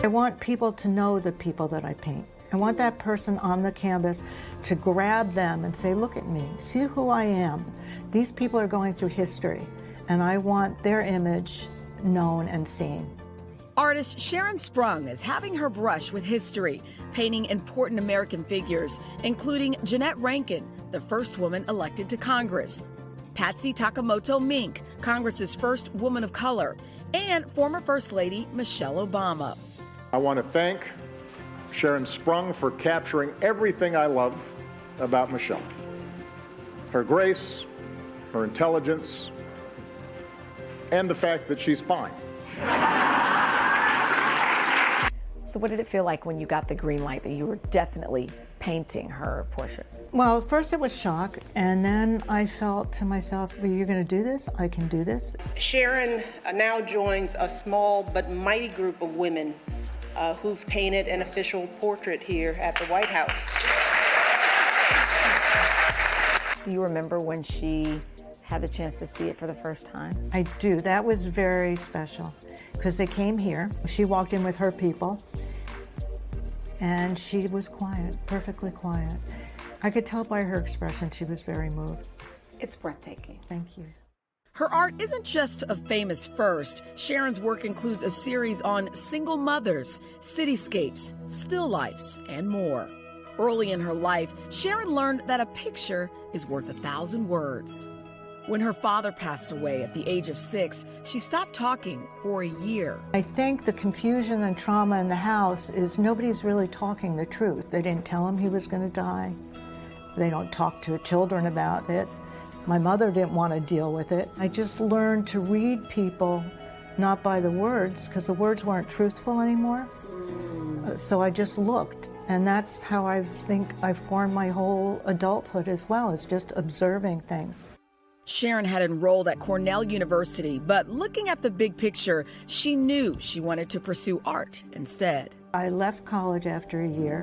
I want people to know the people that I paint. I want that person on the canvas to grab them and say, look at me, see who I am. These people are going through history, and I want their image known and seen. Artist Sharon Sprung is having her brush with history, painting important American figures, including Jeannette Rankin, the first woman elected to Congress, Patsy Takemoto Mink, Congress's first woman of color, and former First Lady Michelle Obama. I want to thank Sharon Sprung for capturing everything I love about Michelle. Her grace, her intelligence, and the fact that she's fine. So what did it feel like when you got the green light that you were definitely painting her portrait? Well, first it was shock, and then I felt to myself, well, you're going to do this? I can do this. Sharon now joins a small but mighty group of women who've painted an official portrait here at the White House. Do you remember when she had the chance to see it for the first time? I do. That was very special because they came here. She walked in with her people, and she was quiet, perfectly quiet. I could tell by her expression she was very moved. It's breathtaking. Thank you. Her art isn't just a famous first. Sharon's work includes a series on single mothers, cityscapes, still lifes, and more. Early in her life, Sharon learned that a picture is worth 1,000 words. When her father passed away at the age of 6, she stopped talking for a year. I think the confusion and trauma in the house is nobody's really talking the truth. They didn't tell him he was going to die. They don't talk to children about it. My mother didn't want to deal with it. I just learned to read people not by the words, because the words weren't truthful anymore. So I just looked, and that's how I think I formed my whole adulthood as well, is just observing things. Sharon had enrolled at Cornell University, but looking at the big picture, she knew she wanted to pursue art instead. I left college after a year,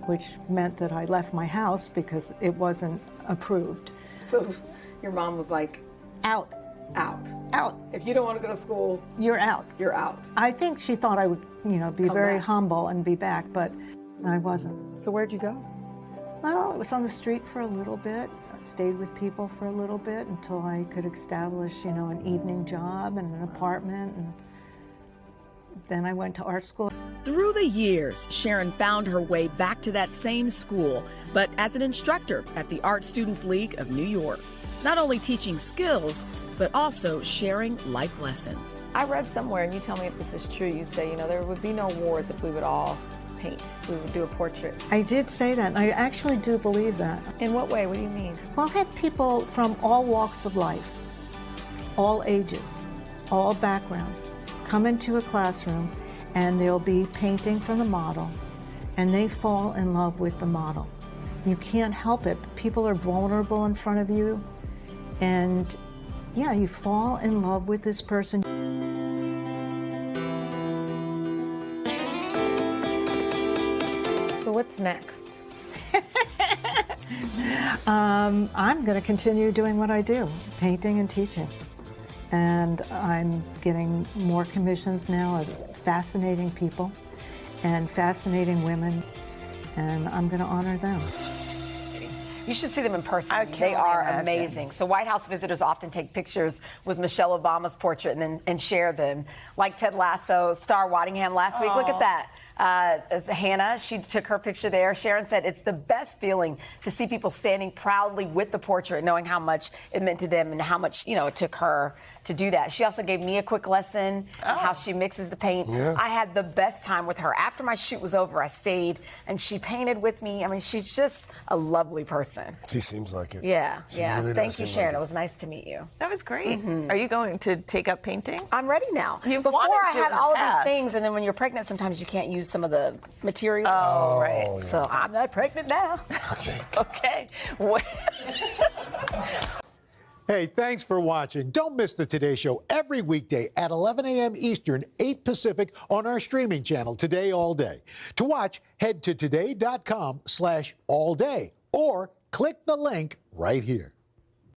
which meant that I left my house because it wasn't approved. So your mom was like, Out. out. Out. If you don't want to go to school, You're out. you're out. I think she thought I would, be Come very back. humble and be back, but I wasn't. So where'd you go? Well, it was on the street for a little bit. I stayed with people for a little bit until I could establish, an evening job and an apartment, and then I went to art school. Through the years, Sharon found her way back to that same school, but as an instructor at the Art Students League of New York. Not only teaching skills, but also sharing life lessons. I read somewhere, and you tell me if this is true, you'd say, there would be no wars if we would all paint. We would do a portrait. I did say that, and I actually do believe that. In what way? What do you mean? Well, I had people from all walks of life, all ages, all backgrounds, come into a classroom, and they'll be painting from the model, and they fall in love with the model. You can't help it. People are vulnerable in front of you, and yeah, you fall in love with this person. So what's next? I'm going to continue doing what I do, painting and teaching. And I'm getting more commissions now of fascinating people and fascinating women, and I'm going to honor them. You should see them in person. I can't They are imagine. amazing. So White House visitors often take pictures with Michelle Obama's portrait and share them. Like Ted Lasso, Star Waddingham last week. Look at that. As Hannah, she took her picture there. Sharon said it's the best feeling to see people standing proudly with the portrait, knowing how much it meant to them and how much, it took her to do that. She also gave me a quick lesson on how she mixes the paint. Yeah. I had the best time with her. After my shoot was over, I stayed and she painted with me. I mean, she's just a lovely person. She seems like it. Yeah, She yeah. really does Thank you, seem Sharon. like It was nice to meet you. That was great. Are you going to take up painting? I'm ready now. You've Before wanted I to had in the all of past. these things, and then when you're pregnant, sometimes you can't use some of the materials. Oh, right. yeah. So I'm not pregnant now. Okay. Okay. Hey, thanks for watching. Don't miss the Today Show every weekday at 11 a.m. Eastern, 8 Pacific on our streaming channel, Today All Day. To watch, head to today.com/allday or click the link right here.